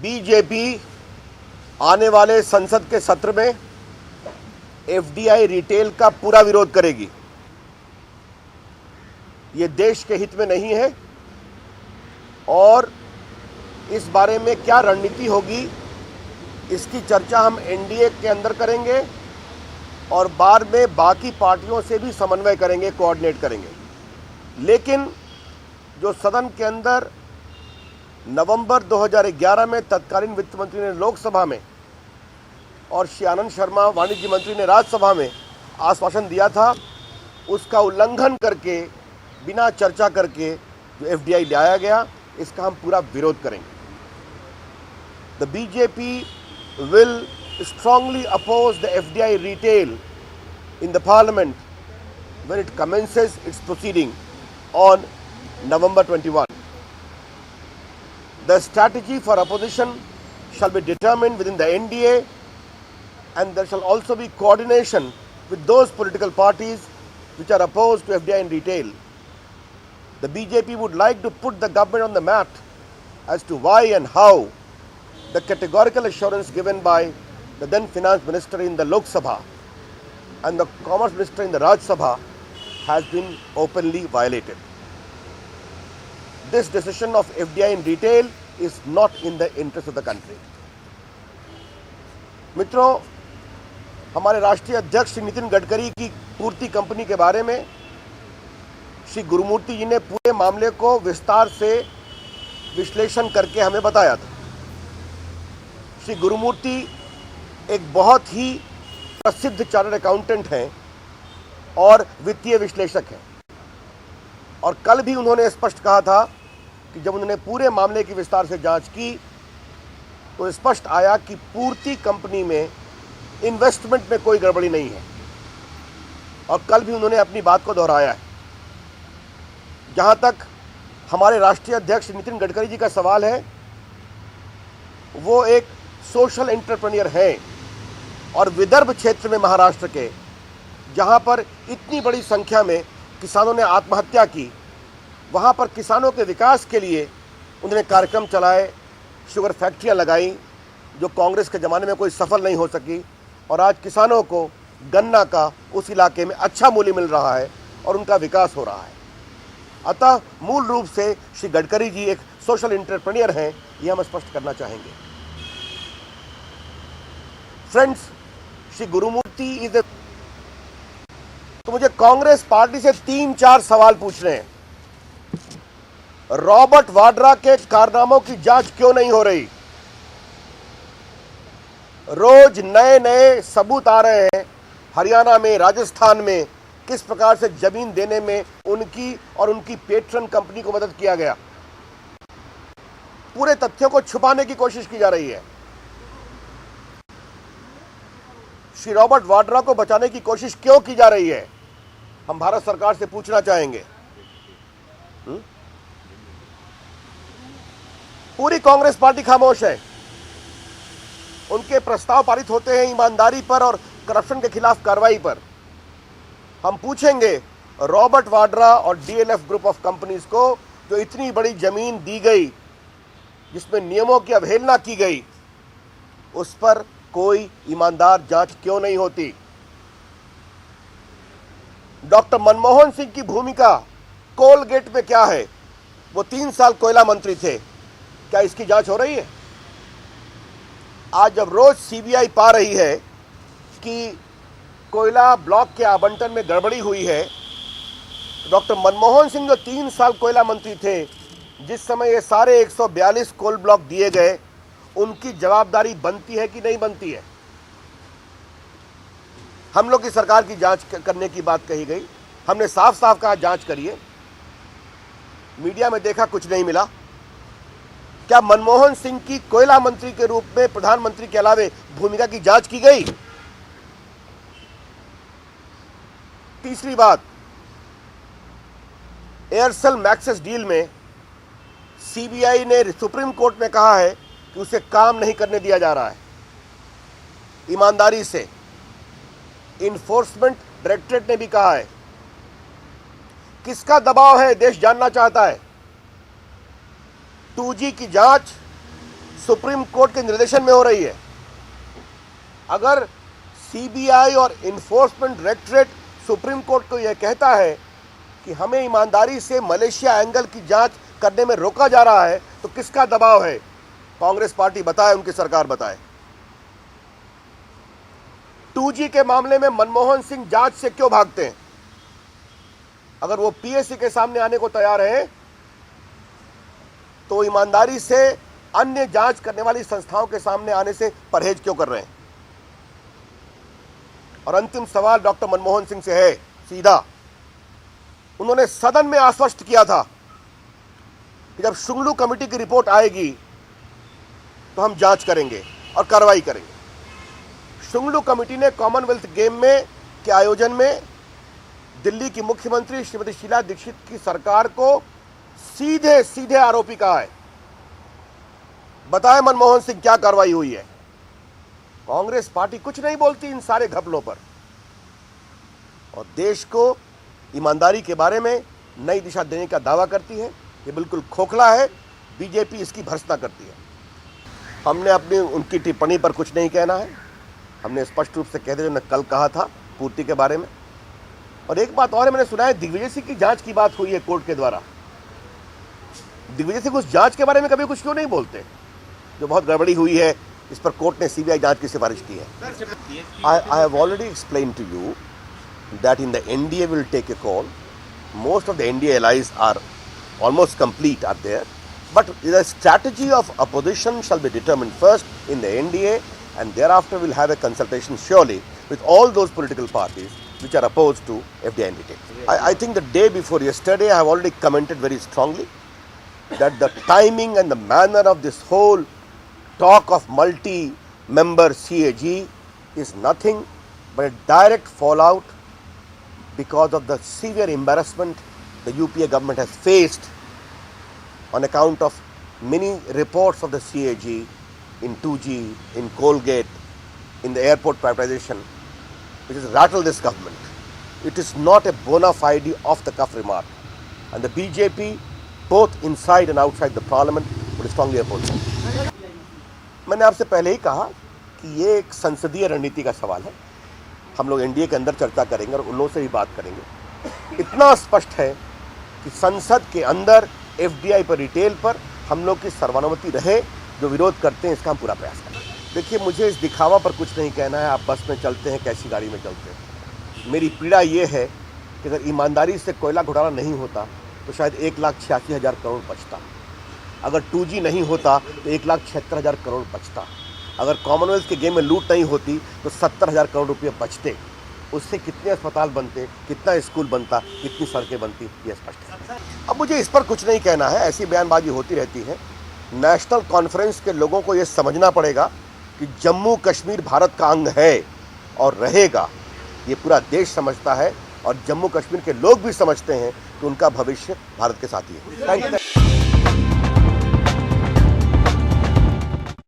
BJP आने वाले संसद के सत्र में एफडीआई रिटेल का पूरा विरोध करेगी। ये देश के हित में नहीं है और इस बारे में क्या रणनीति होगी इसकी चर्चा हम एनडीए के अंदर करेंगे और बाद में बाकी पार्टियों से भी समन्वय करेंगे, कोऑर्डिनेट करेंगे। लेकिन जो सदन के अंदर नवंबर 2011 में तत्कालीन वित्त मंत्री ने लोकसभा में और श्री आनंद शर्मा वाणिज्य मंत्री ने राज्यसभा में आश्वासन दिया था, उसका उल्लंघन करके बिना चर्चा करके जो एफडीआई लाया गया, इसका हम पूरा विरोध करेंगे। The BJP will strongly oppose the FDI retail in the parliament when it commences its proceeding on November 21. The strategy for opposition shall be determined within the NDA and there shall also be coordination with those political parties which are opposed to FDI in retail. The BJP would like to put the government on the map as to why and how the categorical assurance given by the then finance minister in the Lok Sabha and the commerce minister in the Raj Sabha has been openly violated. This decision of FDI in retail is not in the interest of the country. मित्रों, हमारे राष्ट्रीय अध्यक्ष श्री नितिन गडकरी की पूर्ति company के बारे में श्री गुरुमूर्ति जी ने पूरे मामले को विस्तार से विश्लेषण करके हमें बताया था। श्री गुरुमूर्ति एक बहुत ही प्रसिद्ध चार्टर्ड अकाउंटेंट हैं और वित्तीय विश्लेषक हैं और कल भी उन्होंने स्पष्ट कहा था कि जब उन्होंने पूरे मामले की विस्तार से जांच की तो स्पष्ट आया कि पूर्ति कंपनी में इन्वेस्टमेंट में कोई गड़बड़ी नहीं है और कल भी उन्होंने अपनी बात को दोहराया है। जहां तक हमारे राष्ट्रीय अध्यक्ष नितिन गडकरी जी का सवाल है, वो एक सोशल एंटरप्रेन्योर हैं और विदर्भ क्षेत्र में महाराष्ट्र के जहां पर इतनी बड़ी संख्या में किसानों ने आत्महत्या की, वहां पर किसानों के विकास के लिए उन्होंने कार्यक्रम चलाए, शुगर फैक्ट्रियां लगाई जो कांग्रेस के ज़माने में कोई सफल नहीं हो सकी और आज किसानों को गन्ना का उस इलाके में अच्छा मूल्य मिल रहा है और उनका विकास हो रहा है। अतः मूल रूप से श्री गडकरी जी एक सोशल एंटरप्रेन्योर हैं, ये हम स्पष्ट करना चाहेंगे। फ्रेंड्स, श्री गुरुमूर्ति इज तो मुझे कांग्रेस पार्टी से 3-4 सवाल पूछने हैं। रॉबर्ट वाड्रा के कारनामों की जांच क्यों नहीं हो रही? रोज नए नए सबूत आ रहे हैं। हरियाणा में, राजस्थान में किस प्रकार से जमीन देने में उनकी और उनकी पेट्रन कंपनी को मदद किया गया। पूरे तथ्यों को छुपाने की कोशिश की जा रही है। श्री रॉबर्ट वाड्रा को बचाने की कोशिश क्यों की जा रही है, हम भारत सरकार से पूछना चाहेंगे। पूरी कांग्रेस पार्टी खामोश है। उनके प्रस्ताव पारित होते हैं ईमानदारी पर और करप्शन के खिलाफ कार्रवाई पर। हम पूछेंगे रॉबर्ट वाड्रा और डीएलएफ ग्रुप ऑफ कंपनीज को जो इतनी बड़ी जमीन दी गई जिसमें नियमों की अवहेलना की गई, उस पर कोई ईमानदार जांच क्यों नहीं होती? डॉक्टर मनमोहन सिंह की भूमिका कोलगेट में क्या है? वो 3 साल कोयला मंत्री थे, क्या इसकी जांच हो रही है? आज जब रोज सीबीआई पा रही है कि कोयला ब्लॉक के आवंटन में गड़बड़ी हुई है, डॉक्टर मनमोहन सिंह जो 3 साल कोयला मंत्री थे, जिस समय ये सारे 142 कोल ब्लॉक दिए गए, उनकी जवाबदारी बनती है कि नहीं बनती है? हम लोग की सरकार की जांच करने की बात कही गई, हमने साफ साफ कहा जांच करिए। मीडिया में देखा कुछ नहीं मिला। क्या मनमोहन सिंह की कोयला मंत्री के रूप में प्रधानमंत्री के अलावे भूमिका की जांच की गई? तीसरी बात, एयरसेल मैक्सिस डील में सीबीआई ने सुप्रीम कोर्ट में कहा है कि उसे काम नहीं करने दिया जा रहा है ईमानदारी से। इन्फोर्समेंट डायरेक्टरेट ने भी कहा है। किसका दबाव है, देश जानना चाहता है। 2G की जांच सुप्रीम कोर्ट के निर्देशन में हो रही है। अगर सीबीआई और इन्फोर्समेंट डायरेक्टरेट सुप्रीम कोर्ट को यह कहता है कि हमें ईमानदारी से मलेशिया एंगल की जांच करने में रोका जा रहा है, तो किसका दबाव है? कांग्रेस पार्टी बताए, उनकी सरकार बताए। 2G के मामले में मनमोहन सिंह जांच से क्यों भागते हैं? अगर वो पीएससी के सामने आने को तैयार है तो ईमानदारी से अन्य जांच करने वाली संस्थाओं के सामने आने से परहेज क्यों कर रहे हैं? और अंतिम सवाल डॉक्टर मनमोहन सिंह से है, सीधा। उन्होंने सदन में आश्वस्त किया था कि जब शुंगलू कमेटी की रिपोर्ट आएगी तो हम जांच करेंगे और कार्रवाई करेंगे। शुंगलू कमेटी ने कॉमनवेल्थ गेम में के आयोजन में दिल्ली की मुख्यमंत्री श्रीमती शीला दीक्षित की सरकार को सीधे सीधे आरोपी कहा है। बताएं मनमोहन सिंह, क्या कार्रवाई हुई है? कांग्रेस पार्टी कुछ नहीं बोलती इन सारे घपलों पर, और देश को ईमानदारी के बारे में नई दिशा देने का दावा करती है। ये बिल्कुल खोखला है, बीजेपी इसकी भर्त्सना करती है। हमने अपनी उनकी टिप्पणी पर कुछ नहीं कहना है। हमने स्पष्ट रूप से कह दिया जो मैं कल कहा था पूर्ति के बारे में। और एक बात और है, मैंने सुना है दिग्विजय सिंह की जांच की बात हुई है कोर्ट के द्वारा। दिग्विजय सिंह उस जांच के बारे में कभी कुछ क्यों नहीं बोलते? जो बहुत गड़बड़ी हुई है, इस पर कोर्ट ने सीबीआई जांच की सिफारिश की है। I have already explain to you that in the NDA will take a call. Most of the NDA allies are almost complete are there, but the strategy of opposition shall be determined first in the NDA, and thereafter we'll have a consultation surely with all those political parties which are opposed to FDI undertaking. I think the day before yesterday I have already commented very strongly that the timing and the manner of this whole talk of multi-member CAG is nothing but a direct fallout because of the severe embarrassment the UPA government has faced on account of many reports of the CAG in 2G, in Colgate, in the airport privatization, which has rattled this government. It is not a bona fide off-the-cuff remark, and the BJP, both inside and outside the parliament, would strongly oppose it. मैंने आपसे पहले ही कहा कि ये एक संसदीय रणनीति का सवाल है। हम लोग एनडीए के अंदर चर्चा करेंगे और उन लोगों से भी बात करेंगे। इतना स्पष्ट है कि संसद के अंदर एफडीआई पर, रिटेल पर हम लोग की सर्वानुमति रहे। जो विरोध करते हैं इसका हम पूरा प्रयास करें। देखिए, मुझे इस दिखावा पर कुछ नहीं कहना है। आप बस में चलते हैं, कैसी गाड़ी में चलते हैं। मेरी पीड़ा ये है कि अगर ईमानदारी से कोयला घोटाला नहीं होता तो शायद 1,86,000 करोड़ बचता। अगर 2G नहीं होता तो 1,76,000 करोड़ बचता। अगर कॉमनवेल्थ के गेम में लूट नहीं होती तो 70,000 करोड़ रुपये बचते। उससे कितने अस्पताल बनते, कितना स्कूल बनता, कितनी सड़कें बनती, ये स्पष्ट है। अब मुझे इस पर कुछ नहीं कहना है, ऐसी बयानबाजी होती रहती है। नेशनल कॉन्फ्रेंस के लोगों को ये समझना पड़ेगा कि जम्मू कश्मीर भारत का अंग है और रहेगा। ये पूरा देश समझता है और जम्मू कश्मीर के लोग भी समझते हैं कि उनका भविष्य भारत के साथ ही है। Thank you.